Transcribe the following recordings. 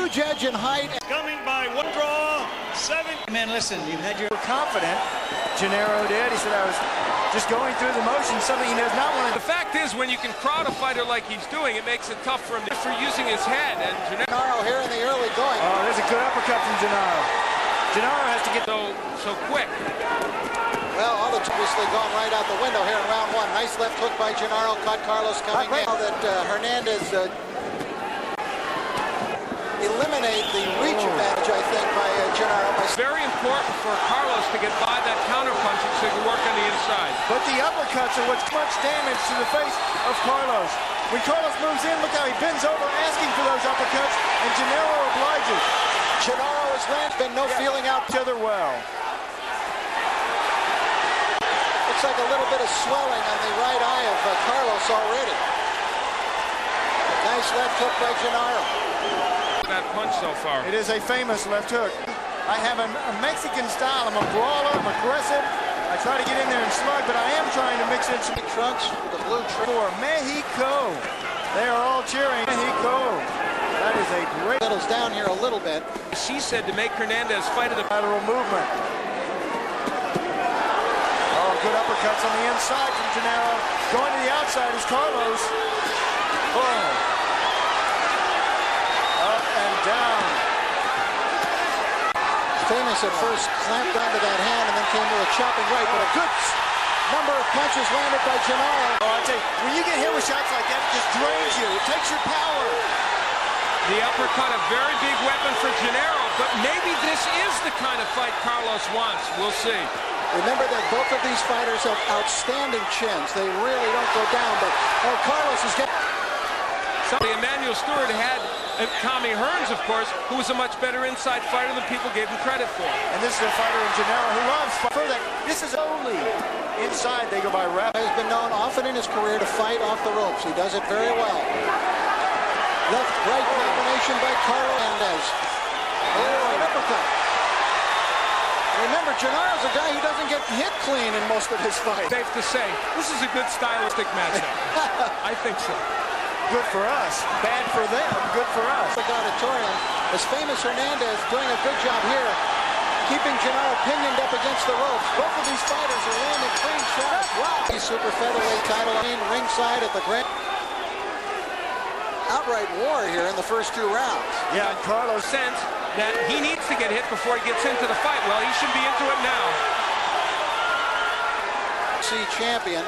huge edge in height. Coming by one draw, 7. Man, listen, you had your confident. Genaro did. He said, I was just going through the motions, something he does not want to. The fact is, when you can crowd a fighter like he's doing, it makes it tough for him for using his head. And Genaro here in the early going. Oh, there's a good uppercut from Genaro. Genaro has to get so quick. Well, all the obviously gone right out the window here in round 1. Nice left hook by Genaro, caught Carlos coming in. Now that Hernandez eliminate the reach advantage, I think, by Genaro. It's very important for Carlos to get by that counter punching so he can work on the inside. But the uppercuts are what's much damage to the face of Carlos. When Carlos moves in, look how he bends over asking for those uppercuts, and Genaro obliges. Genaro has been no feeling out each other well. Looks like a little bit of swelling on the right eye of Carlos already. Nice left hook by Genaro. That punch so far. It is a famous left hook. I have a Mexican style. I'm a brawler, I'm aggressive. I try to get in there and slug, but I am trying to mix in some trunks with the blue for Mexico. They are all cheering Mexico. That is a great. Settles down here a little bit. She said to make Hernandez fight of the lateral movement. Oh, good uppercuts on the inside from Genaro. Going to the outside is Carlos. Boom. Up and down. Famous at first clamped onto that hand and then came to a chopping right, but a good number of punches landed by Genaro. Oh, I tell you, when you get hit with shots like that, it just drains you. It takes your power. The uppercut, a very big weapon for Genaro, but maybe this is the kind of fight Carlos wants. We'll see. Remember that both of these fighters have outstanding chins. They really don't go down, but Carlos is getting... Emmanuel Stewart had Tommy Hearns, of course, who was a much better inside fighter than people gave him credit for. And this is a fighter in Genaro who loves that. This is only inside. They go by rap. He's been known often in his career to fight off the ropes. He does it very well. Left-right combination by Genaro Hernandez. Oh, an uppercut. Remember, Genaro's a guy who doesn't get hit clean in most of his fights. Safe to say, this is a good stylistic matchup. I think so. Good for us. Bad for them. Good for us. The auditorium is famous Hernandez doing a good job here, keeping Genaro pinioned up against the ropes. Both of these fighters are landing clean shots. Wow. The super featherweight title ringside at the Grand. Outright war here in the first 2 rounds. Yeah, and Carlos sense that he needs to get hit before he gets into the fight. Well, he should be into it now. Champion,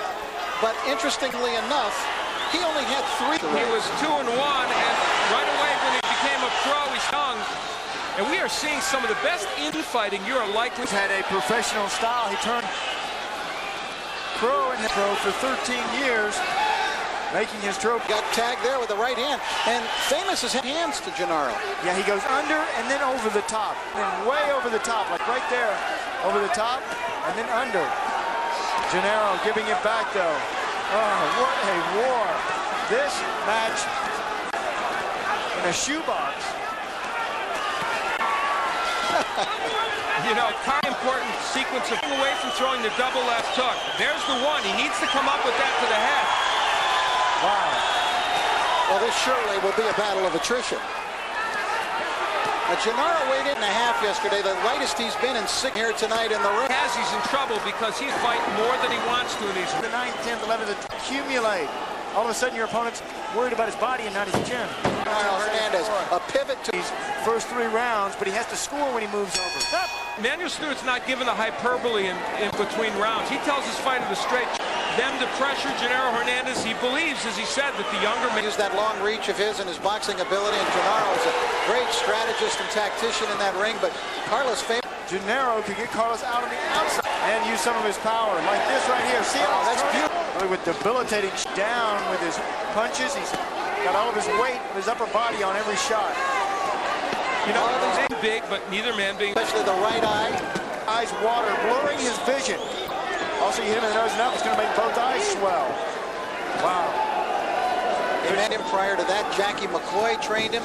but interestingly enough, he only had 3. He was 2-1, and right away when he became a pro, he's young. And we are seeing some of the best infighting you are likely. He's had a professional style. He turned pro for 13 years, making his trophy. Got tagged there with the right hand, and Famous has hands to Genaro. Yeah, he goes under and then over the top, then way over the top, like right there, over the top, and then under. Genaro giving it back though. Oh, what a war. This match in a shoebox. You know, important sequence of away from throwing the double left hook. There's the one. He needs to come up with that to the head. Wow. Well, this surely will be a battle of attrition. Genaro weighed 8.5 yesterday, the lightest he's been in 6 here tonight in the ring. He's in trouble because he's fighting more than he wants to in these. The 9th, 10th, 11th accumulate. All of a sudden, your opponent's worried about his body and not his chin. Genaro Hernandez, a pivot to these first 3 rounds, but he has to score when he moves over. Stop. Emmanuel Stewart's not given the hyperbole in between rounds. He tells his fighter to straight them to pressure Genaro Hernandez. He believes, as he said, that the younger man... Use that long reach of his and his boxing ability, and Genaro is a great strategist and tactician in that ring, but Carlos... Genaro could get Carlos out on the outside and use some of his power, like this right here. See how that's beautiful. Really with debilitating down with his punches. He's got all of his weight of his upper body on every shot. You know, they're big, but neither man being... Especially the right eye. Eyes water, blurring his vision. Also, you hit him in the nose and up, it's going to make both eyes swell. Wow. They met him prior to that. Jackie McCoy trained him.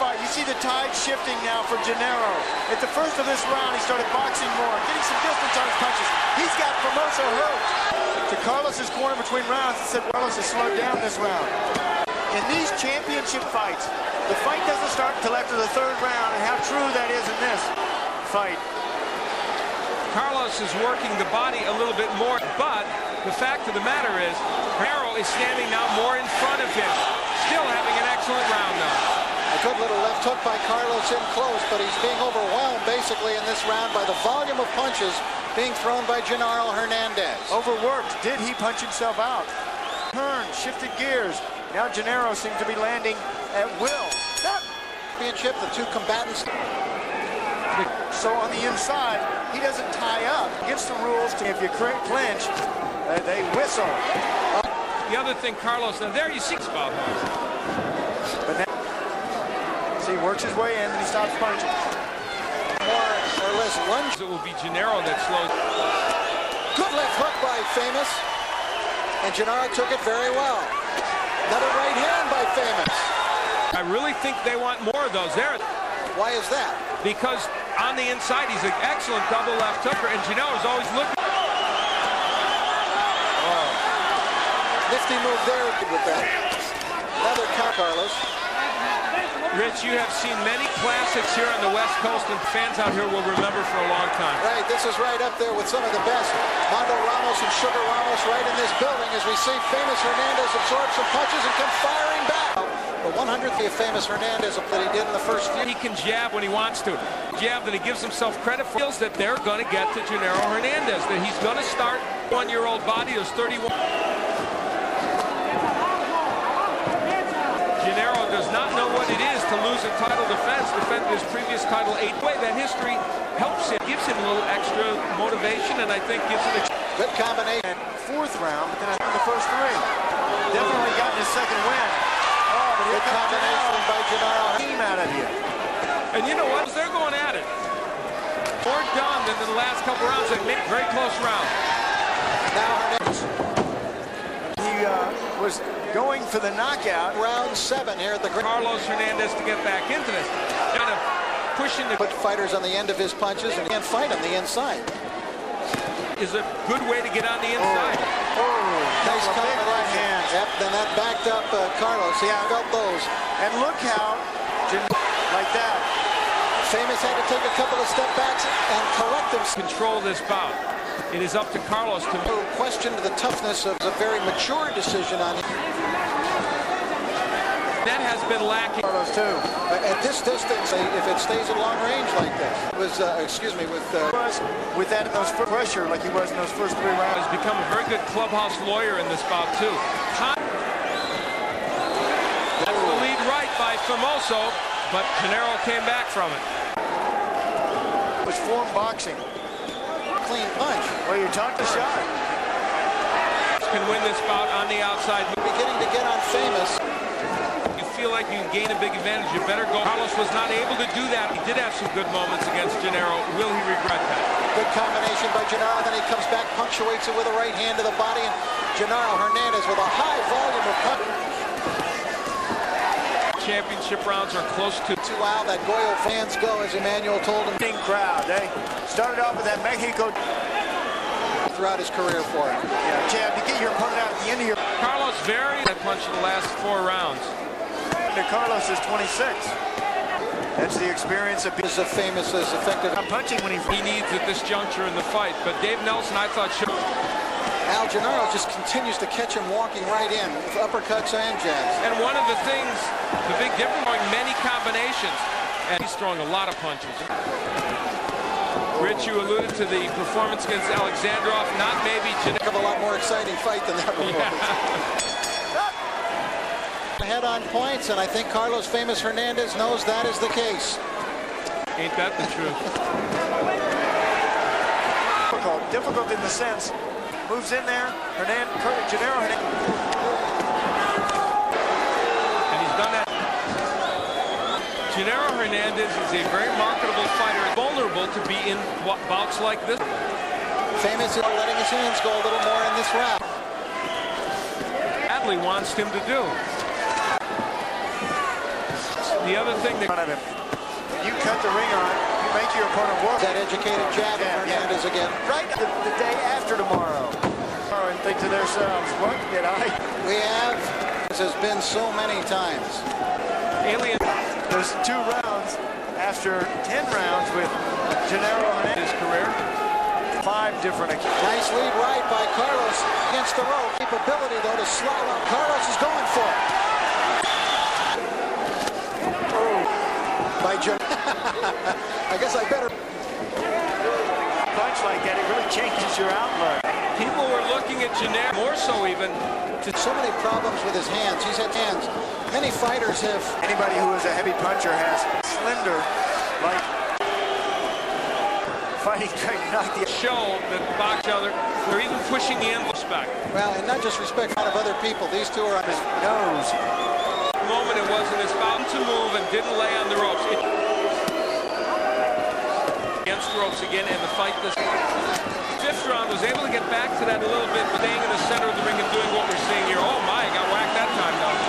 You see the tide shifting now for Genaro. At the first of this round, he started boxing more, getting some distance on his punches. He's got Formosa hurt. To Carlos's corner between rounds, and said Carlos has slowed down this round. In these championship fights, the fight doesn't start until after the third round, and how true that is in this fight. Carlos is working the body a little bit more, but the fact of the matter is, Genaro is standing now more in front of him. Still having an excellent round now. A good little left hook by Carlos in close, but he's being overwhelmed basically in this round by the volume of punches being thrown by Genaro Hernandez. Overworked. Did he punch himself out? Turned, shifted gears. Now Genaro seems to be landing at will. Championship, the two combatants. So on the inside, he doesn't tie up. Against the rules, if you clinch, they whistle. The other thing, Carlos, now there you see about him. But now, see, he works his way in and he stops punching. More or less lunge. It will be Genaro that slows. Good left hook by Famous. And Genaro took it very well. Another right hand by Famous. I really think they want more of those there. Why is that? Because on the inside, he's an excellent double left hooker, and Genaro's always looking. Nifty move there with that. Another count, Carlos. Rich, you have seen many classics here on the West Coast, and fans out here will remember for a long time. Right, this is right up there with some of the best. Mondo Ramos and Sugar Ramos right in this building as we see Famous Hernandez absorb some punches and come firing back. The 100th of Famous Hernandez that he did in the first few. He can jab when he wants to. Jab that he gives himself credit for. Feels that they're going to get to Genaro Hernandez, that he's going to start one-year-old body. There's 31. Genaro does not know what it is to lose a title defense, defended his previous title 8 way. That history helps him, gives him a little extra motivation, and I think gives him a good combination. And fourth round, but then I think the first three. Definitely gotten his second win. Oh, but good combination by Genaro. Team out of here. And you know what? They're going at it. More done than the last couple rounds. They made a very close round. Now Hernandez. He was going for the knockout. Round 7 here at the Carlos Hernandez to get back into this. Kind of pushing the put fighters on the end of his punches and can't fight on the inside. Is a good way to get on the inside. Nice combination. Right hand. Yep, then that backed up Carlos. He felt those. And look how, like that. Famous had to take a couple of step backs and correct himself. Control this bout. It is up to Carlos to question the toughness of a very mature decision on him. That has been lacking. Carlos too. At this distance, if it stays at long range like this, with that in those pressure like he was in those first 3 rounds. He's become a very good clubhouse lawyer in this bout too. That's the lead right by Famoso, but Genaro came back from it. It was form boxing. Clean punch. Well, you're talking the shot. Can win this bout on the outside. Beginning to get on Famous. You feel like you can gain a big advantage, you better go. Carlos was not able to do that. He did have some good moments against Genaro. Will he regret that? Good combination by Genaro. Then he comes back, punctuates it with a right hand to the body, and Genaro Hernandez with a high volume of punches. Championship rounds are close to wow, that Goyo fans go, as Emmanuel told him. Big crowd. They started off with that Mexico throughout his career for him. Yeah, jab to get your opponent out at the end of your. Carlos very that punch in the last 4 rounds. Carlos is 26. That's the experience of being as Famous as effective. I'm punching when he needs at this juncture in the fight. But Dave Nelson, I thought, should. Al Genaro just continues to catch him walking right in with uppercuts and jabs. And one of the things, the big difference, throwing many combinations, and he's throwing a lot of punches. Rich, you alluded to the performance against Alexandrov, not maybe a lot more exciting fight than that one was. Head on points, and I think Carlos Famous Hernandez knows that is the case. Ain't that the truth? Difficult in the sense. Moves in there, Genaro Hernandez. And he's done that. Genaro Hernandez is a very marketable fighter, vulnerable to be in bouts like this. Famous is letting his hands go a little more in this round. Adley wants him to do. The other thing that you cut the ring on, you make your opponent work. That educated jab of Hernandez again. Right the day after tomorrow. And think to themselves, what did I? We have has been so many times. Alien. There's 2 rounds after 10 rounds with Genaro Hernandez. His career. 5 different occasions. Nice lead right by Carlos against the rope. Capability, though, to slide on. Carlos is going for it. Oh, by I guess I better. Punch like that, it really changes your outlook. People were looking at Genaro, more so even. So many problems with his hands. He's had hands. Many fighters have. Anybody who is a heavy puncher has slender, like fighting trying to knock the Show that box other, they're even pushing the envelopes back. Well, and not just respect out of other people. These two are on his nose. The moment it wasn't his foul to move and didn't lay on the ropes. Against the ropes again, and the fight this 5th round was able to get back to that a little bit, but staying in the center of the ring and doing what we're seeing here. Oh my, got whacked that time though.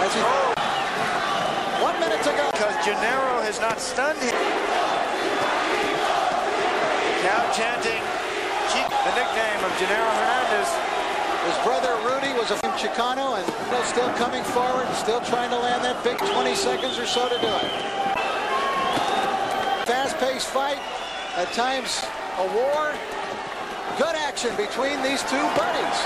As he, 1 minute to go. Because Genaro has not stunned him. Now chanting the nickname of Genaro Hernandez. His brother Rudy was a Chicano, and still coming forward, still trying to land that big 20 seconds or so to do it. Fast-paced fight, at times a war. Good action between these two buddies.